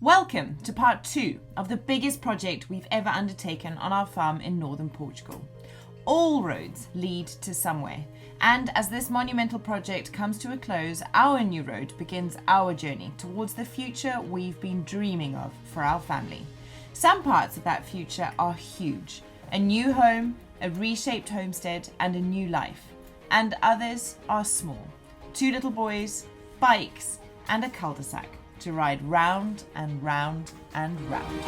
Welcome to part 2 of the biggest project we've ever undertaken on our farm in northern Portugal. All roads lead to somewhere, and as this monumental project comes to a close, our new road begins our journey towards the future we've been dreaming of for our family. Some parts of that future are huge: a new home, a reshaped homestead, and a new life. And others are small: 2 little boys, bikes, and a cul-de-sac to ride round and round and round.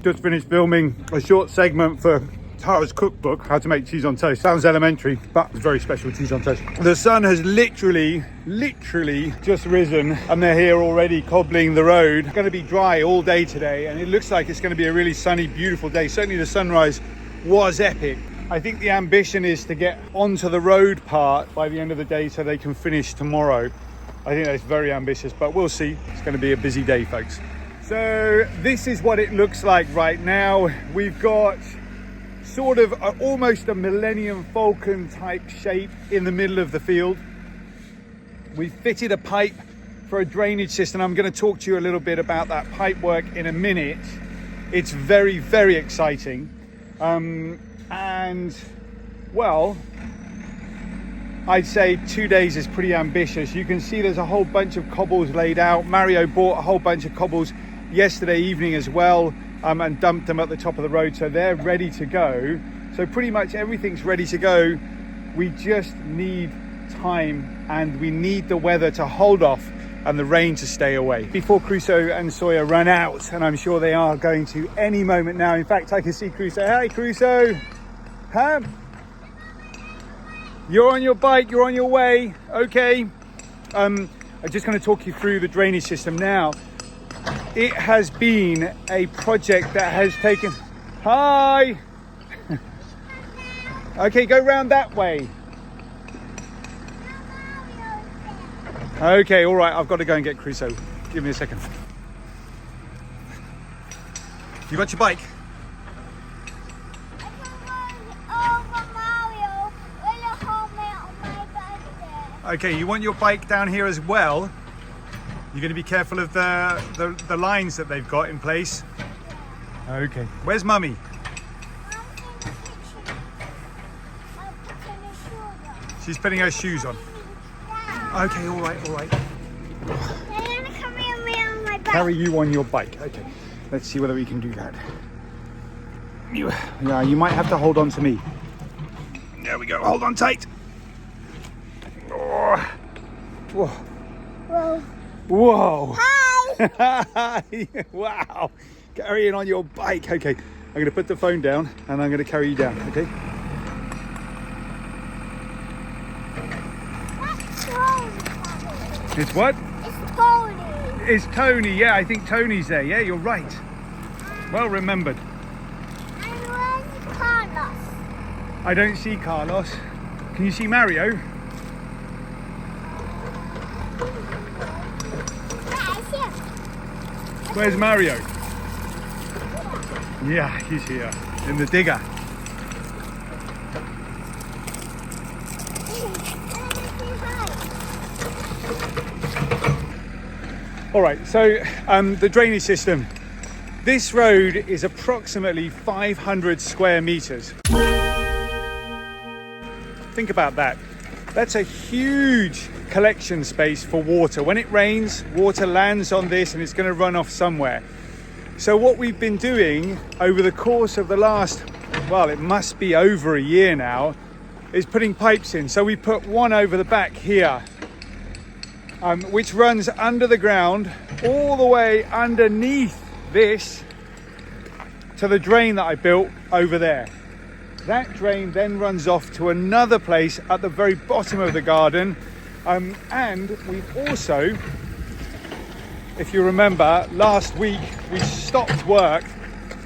Just finished filming a short segment for Tara's cookbook, How to Make Cheese on Toast. Sounds elementary, but it's very special cheese on toast. The sun has literally just risen, and they're here already cobbling the road. It's going to be dry all day today, and it looks like it's going to be a really sunny, beautiful day. Certainly the sunrise was epic. I think the ambition is to get onto the road part by the end of the day so they can finish tomorrow. I think that's very ambitious, but we'll see. It's going to be a busy day, folks. So this is what it looks like right now. We've got sort of almost a Millennium Falcon type shape in the middle of the field. We've fitted a pipe for a drainage system. I'm going to talk to you a little bit about that pipe work in a minute. It's very, very exciting. And well, I'd say 2 days is pretty ambitious. You can see there's a whole bunch of cobbles laid out. Mario bought a whole bunch of cobbles yesterday evening as well, and dumped them at the top of the road, so they're ready to go. So pretty much everything's ready to go. We just need time, and we need the weather to hold off and the rain to stay away before Crusoe and Sawyer run out, and I'm sure they are going to any moment now. In fact, I can see Crusoe. Hey Crusoe, huh? You're on your bike, you're on your way. Okay. I'm just going to talk you through the drainage system now. It has been a project that has taken... Hi! Okay, go round that way. Okay, all right, I've got to go and get Crusoe. Give me a second. You got your bike? Okay, you want your bike down here as well? You're going to be careful of the lines that they've got in place. Okay. Where's Mummy? She's putting her shoes on. Okay, all right. Carry you on your bike. Okay. Let's see whether we can do that. Yeah, you might have to hold on to me. There we go. Hold on tight. Oh. Whoa. Whoa. Whoa. Hi. Wow. Carrying on your bike. Okay. I'm going to put the phone down and I'm going to carry you down. Okay. That's Tony. It's what? It's Tony. It's Tony. Yeah, I think Tony's there. Yeah, you're right. Well remembered. And where's Carlos? I don't see Carlos. Can you see Mario? Where's Mario? Yeah, he's here in the digger. All right, so the drainage system. This road is approximately 500 square meters. Think about that. That's a huge collection space for water. When it rains, water lands on this and it's going to run off somewhere. So what we've been doing over the course of the last, well, it must be over a year now, is putting pipes in. So we put one over the back here, which runs under the ground all the way underneath this to the drain that I built over there. That drain then runs off to another place at the very bottom of the garden. And we've also, if you remember, last week we stopped work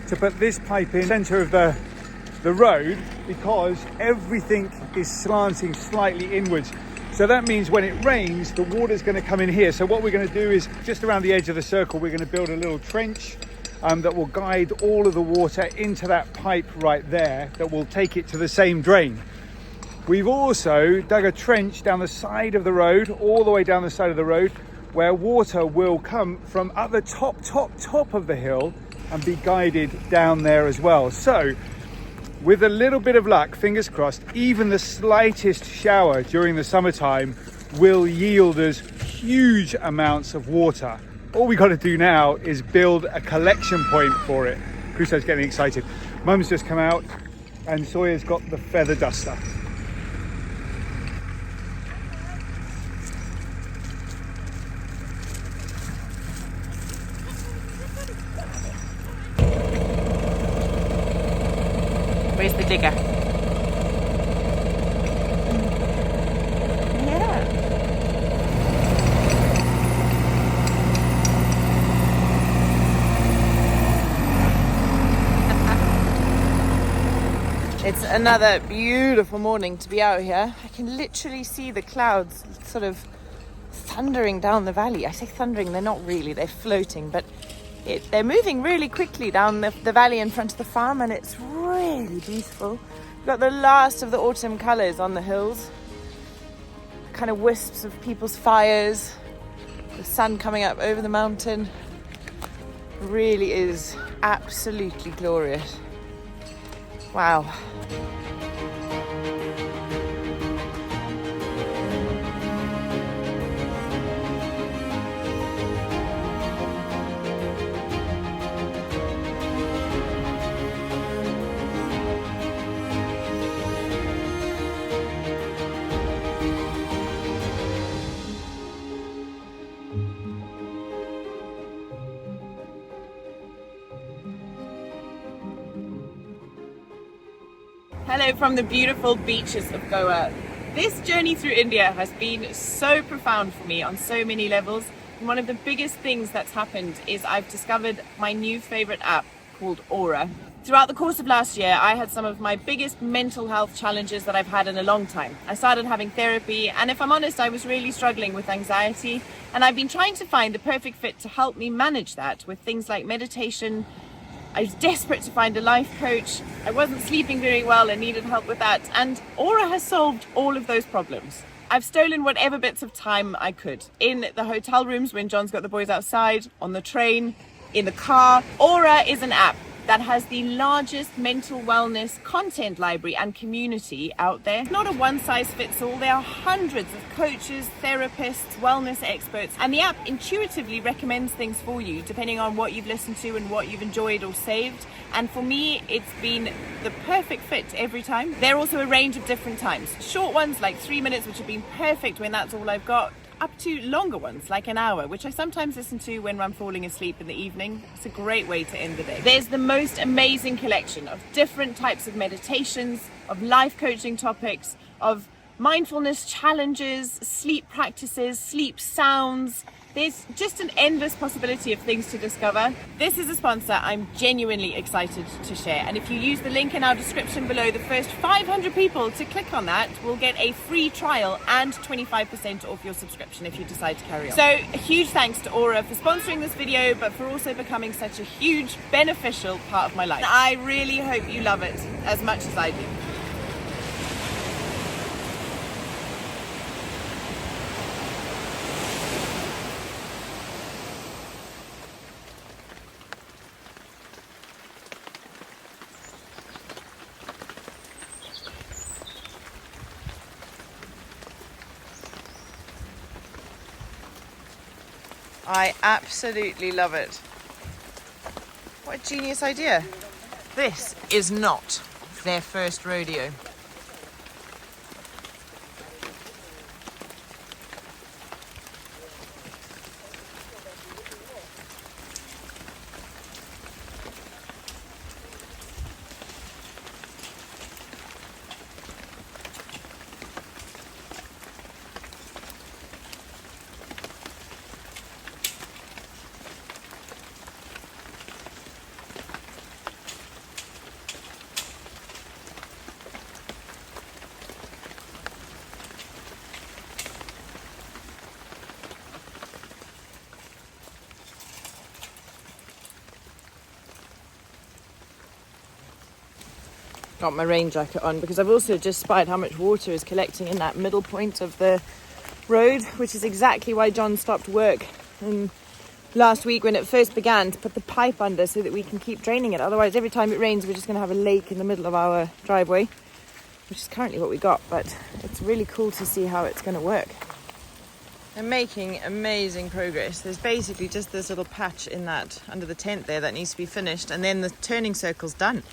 to put this pipe in the centre of the road because everything is slanting slightly inwards. So that means when it rains, the water's going to come in here. So what we're going to do is just around the edge of the circle, we're going to build a little trench that will guide all of the water into that pipe right there that will take it to the same drain. We've also dug a trench down the side of the road, all the way down the side of the road, where water will come from at the top of the hill and be guided down there as well. So with a little bit of luck, fingers crossed, even the slightest shower during the summertime will yield us huge amounts of water. All we got to do now is build a collection point for it. Crusoe's getting excited. Mum's just come out and Sawyer's got the feather duster. Where's the digger? Yeah. It's another beautiful morning to be out here. I can literally see the clouds sort of thundering down the valley. I say thundering, they're not really, they're floating, but they're moving really quickly down the valley in front of the farm, and it's really beautiful. We've got the last of the autumn colours on the hills, kind of wisps of people's fires, the sun coming up over the mountain. It really is absolutely glorious. Wow. Hello from the beautiful beaches of Goa. This journey through India has been so profound for me on so many levels. And one of the biggest things that's happened is I've discovered my new favorite app called Aura. Throughout the course of last year, I had some of my biggest mental health challenges that I've had in a long time. I started having therapy, and if I'm honest, I was really struggling with anxiety, and I've been trying to find the perfect fit to help me manage that with things like meditation. I was desperate to find a life coach. I wasn't sleeping very well and needed help with that. And Aura has solved all of those problems. I've stolen whatever bits of time I could. In the hotel rooms when John's got the boys outside, on the train, in the car. Aura is an app that has the largest mental wellness content library and community out there. It's not a one-size-fits-all. There are hundreds of coaches, therapists, wellness experts, and the app intuitively recommends things for you depending on what you've listened to and what you've enjoyed or saved. And for me, it's been the perfect fit every time. There are also a range of different times. Short ones like 3 minutes, which have been perfect when that's all I've got, up to longer ones like an hour, which I sometimes listen to when I'm falling asleep in the evening. It's a great way to end the day. There's the most amazing collection of different types of meditations, of life coaching topics, of mindfulness challenges, sleep practices, sleep sounds. There's just an endless possibility of things to discover. This is a sponsor I'm genuinely excited to share. And if you use the link in our description below, the first 500 people to click on that will get a free trial and 25% off your subscription if you decide to carry on. So a huge thanks to Aura for sponsoring this video, but for also becoming such a huge beneficial part of my life. I really hope you love it as much as I do. I absolutely love it. What a genius idea. This is not their first rodeo. got my rain jacket on because I've also just spied how much water is collecting in that middle point of the road, which is exactly why John stopped work last week when it first began, to put the pipe under so that we can keep draining it. Otherwise, every time it rains, we're just going to have a lake in the middle of our driveway, which is currently what we got, but it's really cool to see how it's going to work. They're making amazing progress. There's basically just this little patch in that under the tent there that needs to be finished, and then the turning circle's done.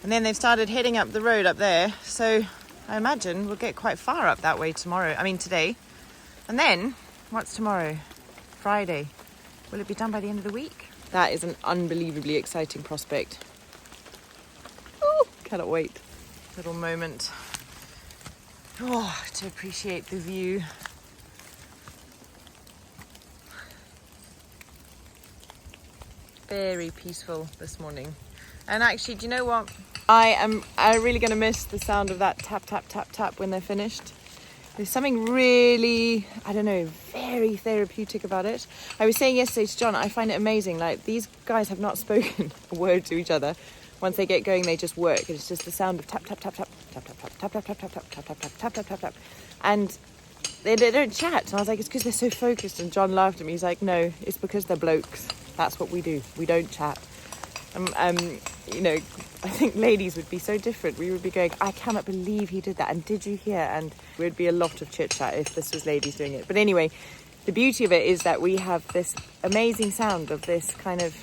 And then they've started heading up the road up there, so I imagine we'll get quite far up that way today. And then, what's tomorrow? Friday. Will it be done by the end of the week? That is an unbelievably exciting prospect. Oh, cannot wait. Little moment. Oh, to appreciate the view. Very peaceful this morning. And actually, do you know what? I'm really going to miss the sound of that tap, tap, tap, tap when they're finished. There's something really, I don't know, very therapeutic about it. I was saying yesterday to John, I find it amazing. Like, these guys have not spoken a word to each other. Once they get going, they just work. It's just the sound of tap, tap, tap, tap, tap, tap, tap, tap, tap, tap, tap, tap, tap, tap, tap, tap, tap, tap. And they don't chat. And I was like, it's because they're so focused. And John laughed at me. He's like, no, it's because they're blokes. That's what we do. We don't chat. You know, I think ladies would be so different. We would be going, I cannot believe he did that. And did you hear? And there would be a lot of chit chat if this was ladies doing it. But anyway, the beauty of it is that we have this amazing sound of this kind of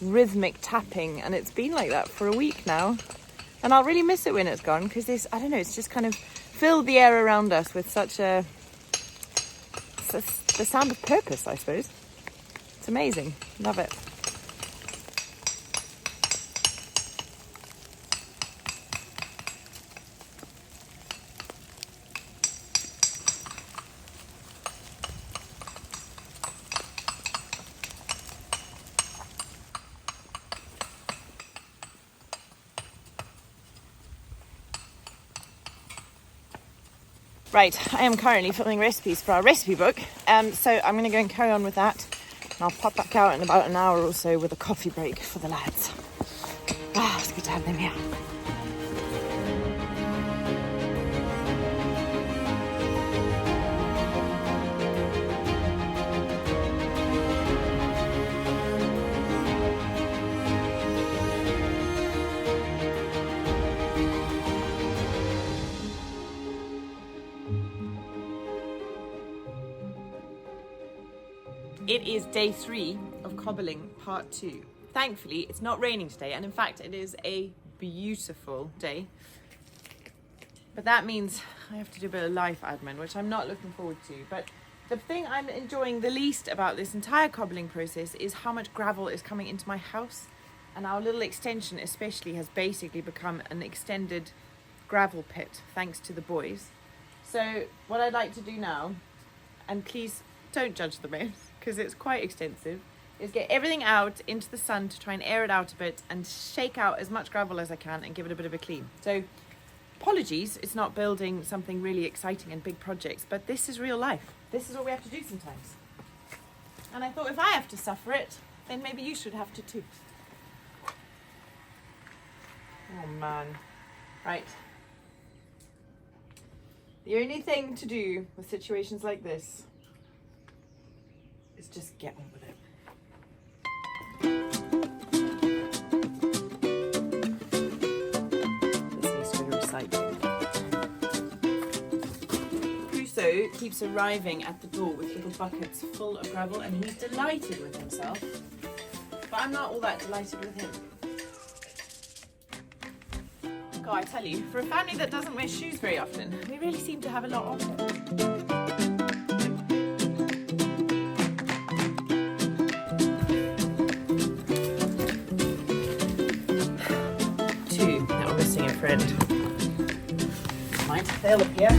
rhythmic tapping. And it's been like that for a week now. And I'll really miss it when it's gone because this, I don't know, it's just kind of filled the air around us with such the sound of purpose, I suppose. It's amazing. Love it. Right, I am currently filming recipes for our recipe book, so I'm going to go and carry on with that, and I'll pop back out in about an hour or so with a coffee break for the lads. It's good to have them here. It is day 3 of cobbling part 2. Thankfully, it's not raining today, and in fact, it is a beautiful day. But that means I have to do a bit of life admin, which I'm not looking forward to. But the thing I'm enjoying the least about this entire cobbling process is how much gravel is coming into my house. And our little extension especially has basically become an extended gravel pit, thanks to the boys. So what I'd like to do now, and please don't judge the mess, because it's quite extensive, is get everything out into the sun to try and air it out a bit and shake out as much gravel as I can and give it a bit of a clean. So apologies, it's not building something really exciting and big projects, but this is real life. This is what we have to do sometimes. And I thought if I have to suffer it, then maybe you should have to too. Oh man. Right. The only thing to do with situations like this is just get on with it. This needs to go recycling. Crusoe keeps arriving at the door with little buckets full of gravel, and he's delighted with himself. But I'm not all that delighted with him. God, I tell you, for a family that doesn't wear shoes very often, we really seem to have a lot of them. Friend. Mind, they'll appear.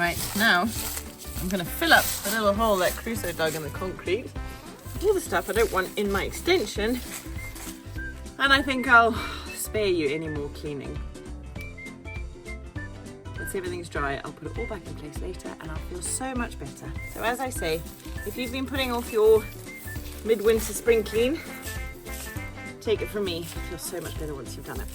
Right, now I'm going to fill up the little hole that Crusoe dug in the concrete. All the stuff I don't want in my extension. And I think I'll spare you any more cleaning. Once everything's dry, I'll put it all back in place later and I'll feel so much better. So as I say, if you've been putting off your midwinter spring clean, take it from me, it feels so much better once you've done it.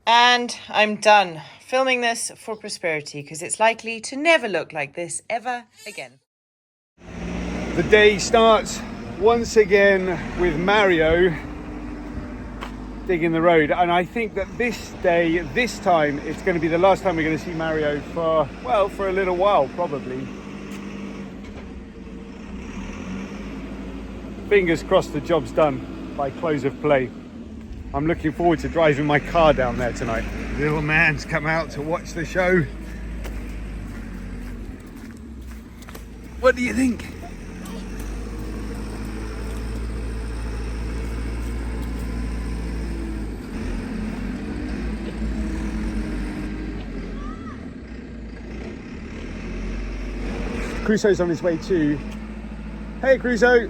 And I'm done filming this for prosperity because it's likely to never look like this ever again. The day starts once again with Mario digging the road, and I think that this time, it's going to be the last time we're going to see Mario for, well, for a little while, probably. Fingers crossed the job's done by close of play. I'm looking forward to driving my car down there tonight. Little man's come out to watch the show. What do you think? Crusoe's on his way too. Hey Crusoe!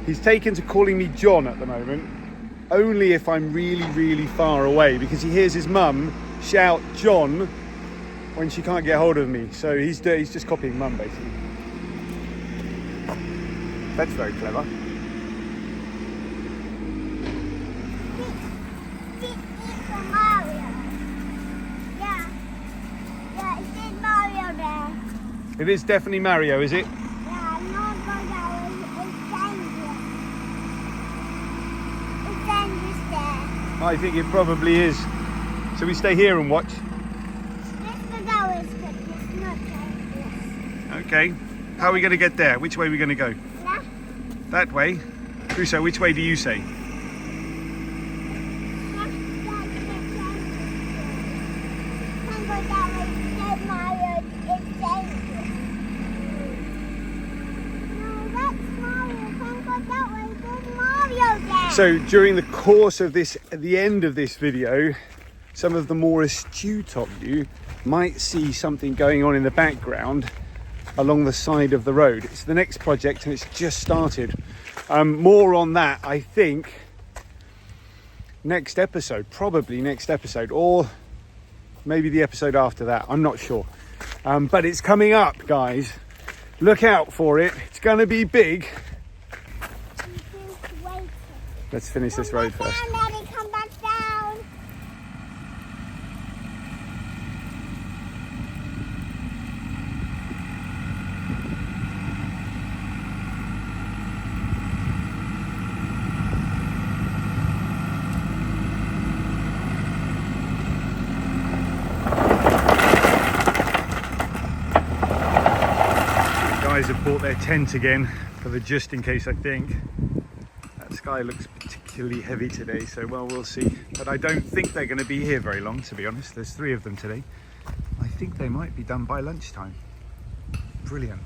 He's taken to calling me John at the moment, only if I'm really, really far away, because he hears his mum shout John when she can't get hold of me. So he's just copying mum basically. That's very clever. It is definitely Mario, is it? Yeah, I'm not going to. It's dangerous there. I think it probably is. So we stay here and watch? Let's go that way, but it's not dangerous. Okay. How are we going to get there? Which way are we going to go? Yeah? That way? Crusoe, which way do you say? So during the course of this, at the end of this video, some of the more astute of you might see something going on in the background along the side of the road. It's the next project and it's just started. More on that, I think, next episode, probably next episode, or maybe the episode after that. I'm not sure. But it's coming up, guys. Look out for it. It's going to be big. Let's finish this road first. Daddy, come back down. The guys have bought their tent again for the just in case, I think. The sky looks particularly heavy today, so well, we'll see. But I don't think they're going to be here very long, to be honest. There's 3 of them today. I think they might be done by lunchtime. Brilliant.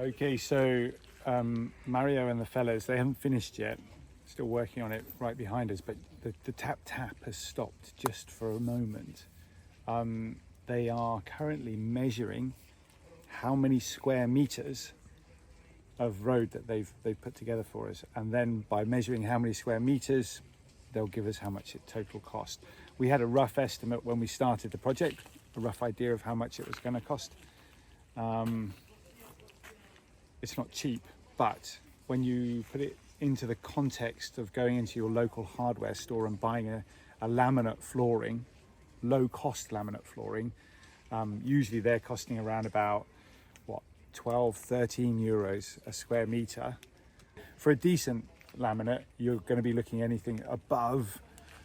Okay, so Mario and the fellas, they haven't finished yet. Still working on it right behind us, but the tap has stopped just for a moment. They are currently measuring how many square meters of road that they've put together for us, and then by measuring how many square meters, they'll give us how much it total cost. We had a rough estimate when we started the project, a rough idea of how much it was going to cost. It's not cheap, but when you put it into the context of going into your local hardware store and buying a laminate flooring, low cost laminate flooring, usually they're costing around about 12-13 euros a square meter. For a decent laminate, you're going to be looking anything above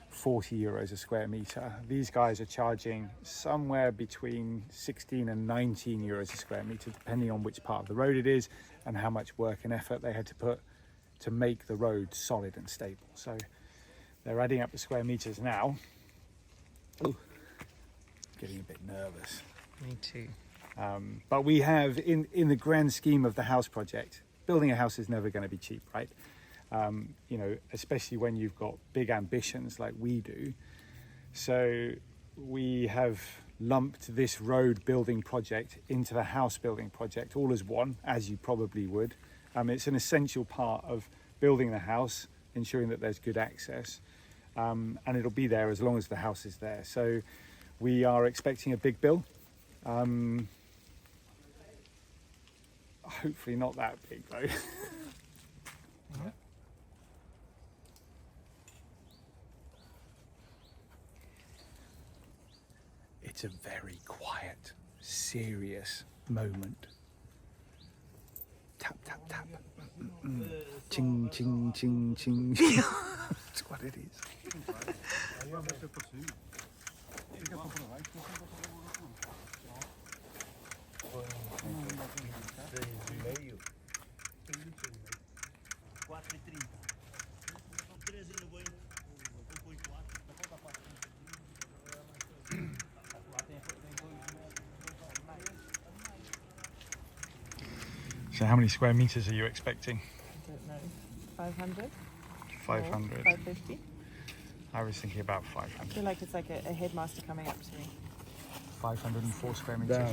40 euros a square meter. These guys are charging somewhere between 16 and 19 euros a square meter, depending on which part of the road it is and how much work and effort they had to put to make the road solid and stable. So they're adding up the square meters now. Ooh, getting a bit nervous. Me too. But we have, in the grand scheme of the house project, building a house is never going to be cheap, right? You know, especially when you've got big ambitions like we do. So we have lumped this road building project into the house building project all as one, as you probably would. It's an essential part of building the house, ensuring that there's good access, and it'll be there as long as the house is there. So we are expecting a big bill. Hopefully not that big though. Yeah. It's a very quiet, serious moment. Tap, tap, tap. Ching, ching, ching, ching. That's what it is. So how many square meters are you expecting? I don't know. 500? 500? 550? I was thinking about 500. I feel like it's like a headmaster coming up to me. 504 square meters.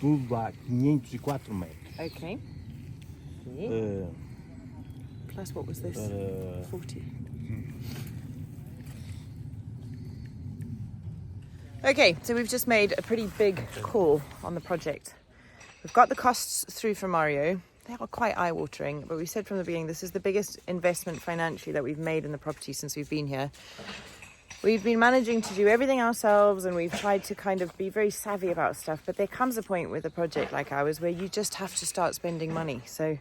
Tudo 504 metros. Okay. Plus what was this? 40. Okay, so we've just made a pretty big call on the project. We've got the costs through from Mario. They are quite eye-watering, but we said from the beginning this is the biggest investment financially that we've made in the property since we've been here. We've been managing to do everything ourselves, and we've tried to kind of be very savvy about stuff, but there comes a point with a project like ours where you just have to start spending money. So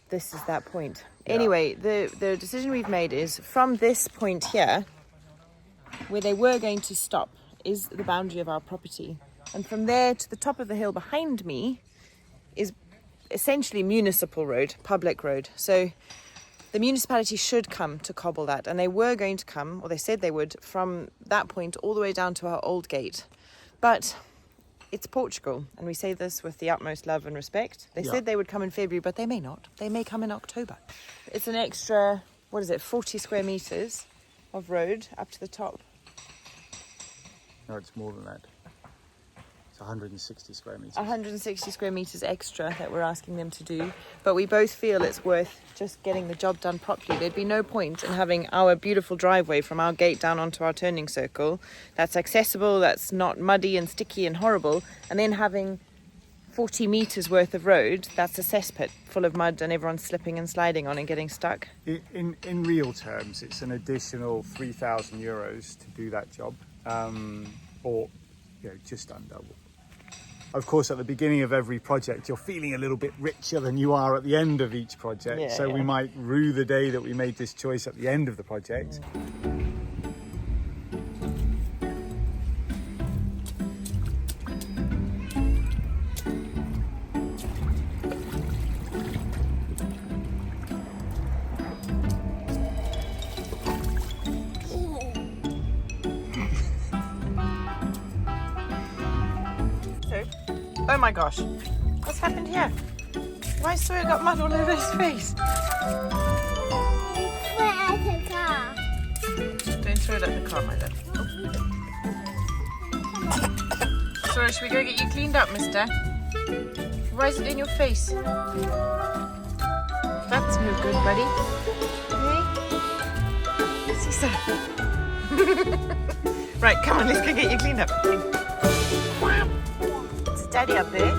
this is that point. Yeah. Anyway, the decision we've made is from this point here, where they were going to stop, is the boundary of our property. And from there to the top of the hill behind me is essentially municipal road, public road. So the municipality should come to cobble that, and they were going to come, or they said they would, from that point all the way down to our old gate. But it's Portugal, and we say this with the utmost love and respect. They said they would come in February, but they may not. They may come in October. It's an extra, 40 square metres of road up to the top. No, it's more than that. It's 160 square metres. 160 square metres extra that we're asking them to do. But we both feel it's worth just getting the job done properly. There'd be no point in having our beautiful driveway from our gate down onto our turning circle that's accessible, that's not muddy and sticky and horrible, and then having 40 metres worth of road that's a cesspit full of mud and everyone's slipping and sliding on and getting stuck. In real terms, it's an additional €3,000 to do that job, or just under. Of course, at the beginning of every project, you're feeling a little bit richer than you are at the end of each project. We might rue the day that we made this choice at the end of the project. Oh my gosh, what's happened here? Why has Sawyer got mud all over his face? Throw it at the car. Don't throw it at the car, my love. Sawyer, should we go get you cleaned up, mister? Why is it in your face? That's no good, buddy. Hey? Sisa. Right, come on, let's go get you cleaned up. Daddy up there.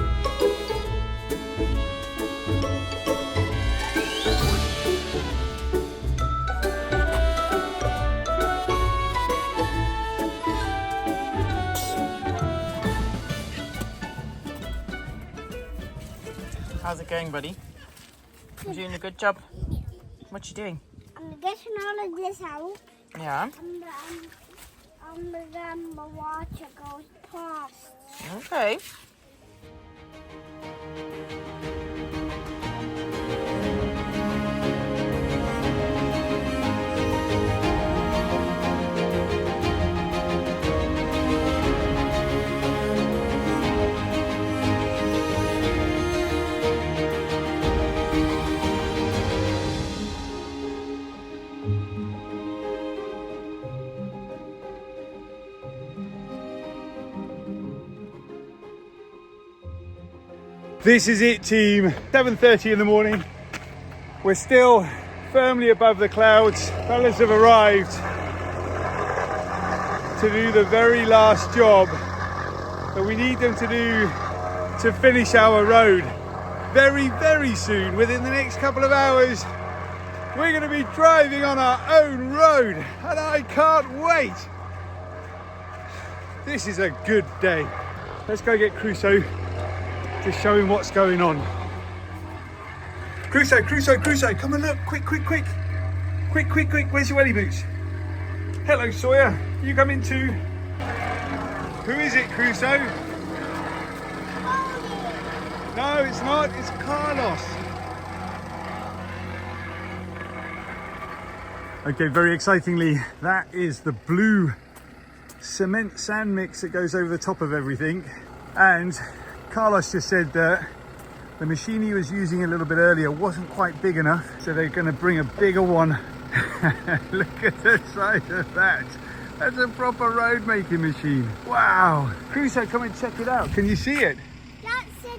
How's it going, buddy? You doing a good job? What you doing? I'm getting all of this out. Yeah. And then the water goes past. Okay. This is it, team. 7:30 in the morning. We're still firmly above the clouds. Fellas have arrived to do the very last job that we need them to do to finish our road. Very, very soon, within the next couple of hours, we're going to be driving on our own road, and I can't wait. This is a good day. Let's go get Crusoe to show him what's going on. Crusoe, come and look, quick. Quick, where's your welly boots? Hello, Sawyer, you coming too? Who is it, Crusoe? No, it's not, it's Carlos. Okay, very excitingly, that is the blue cement sand mix that goes over the top of everything. And Carlos just said that the machine he was using a little bit earlier wasn't quite big enough, so they're going to bring a bigger one. Look at the size of that. That's a proper road making machine. Wow. Crusoe, come and check it out. Can you see it? That's a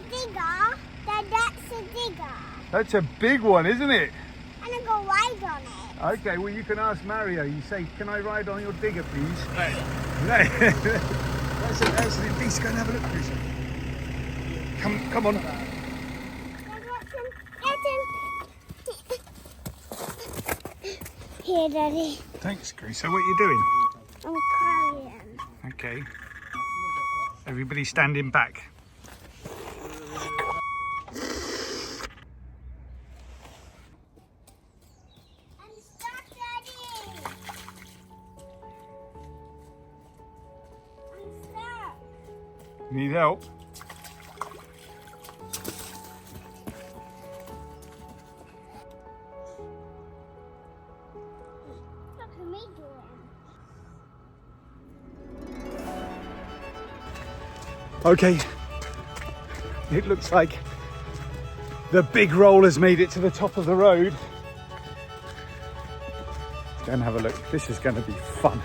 digger. That's a digger. That's a big one, isn't it? And I go ride on it. Okay, well you can ask Mario. You say, can I ride on your digger, please? No. That's an beast. Go and have a look, Crusoe. Come on. Get him. Here, Daddy. Thanks, Grace. So what are you doing? I'm crying. Okay. Everybody standing back. I'm stuck, Daddy. I'm stuck. You need help? Look at me doing. Okay. It looks like the big rollers made it to the top of the road. Let's go and have a look. This is going to be fun.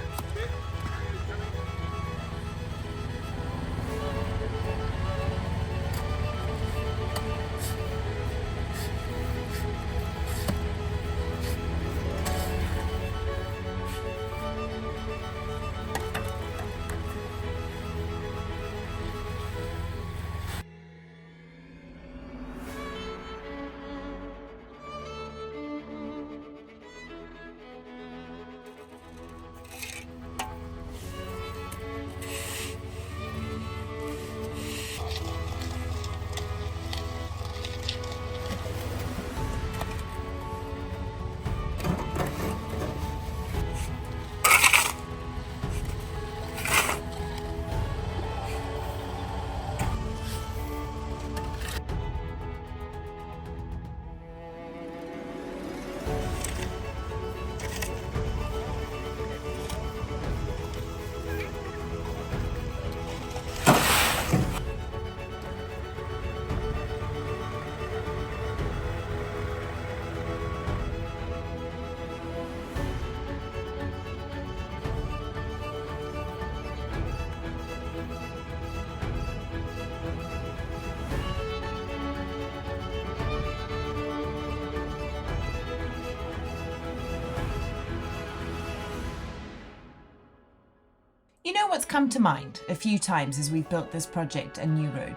You know what's come to mind a few times as we've built this project, A New Road?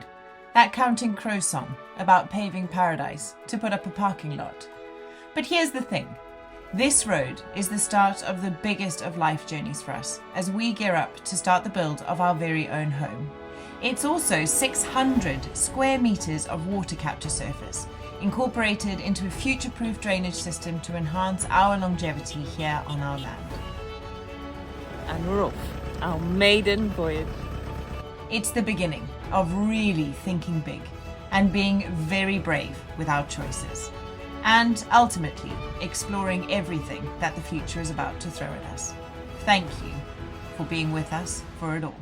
That Counting Crow song about paving paradise to put up a parking lot. But here's the thing. This road is the start of the biggest of life journeys for us as we gear up to start the build of our very own home. It's also 600 square metres of water capture surface, incorporated into a future-proof drainage system to enhance our longevity here on our land. And we're off. Our maiden voyage. It's the beginning of really thinking big and being very brave with our choices, and ultimately exploring everything that the future is about to throw at us. Thank you for being with us for it all.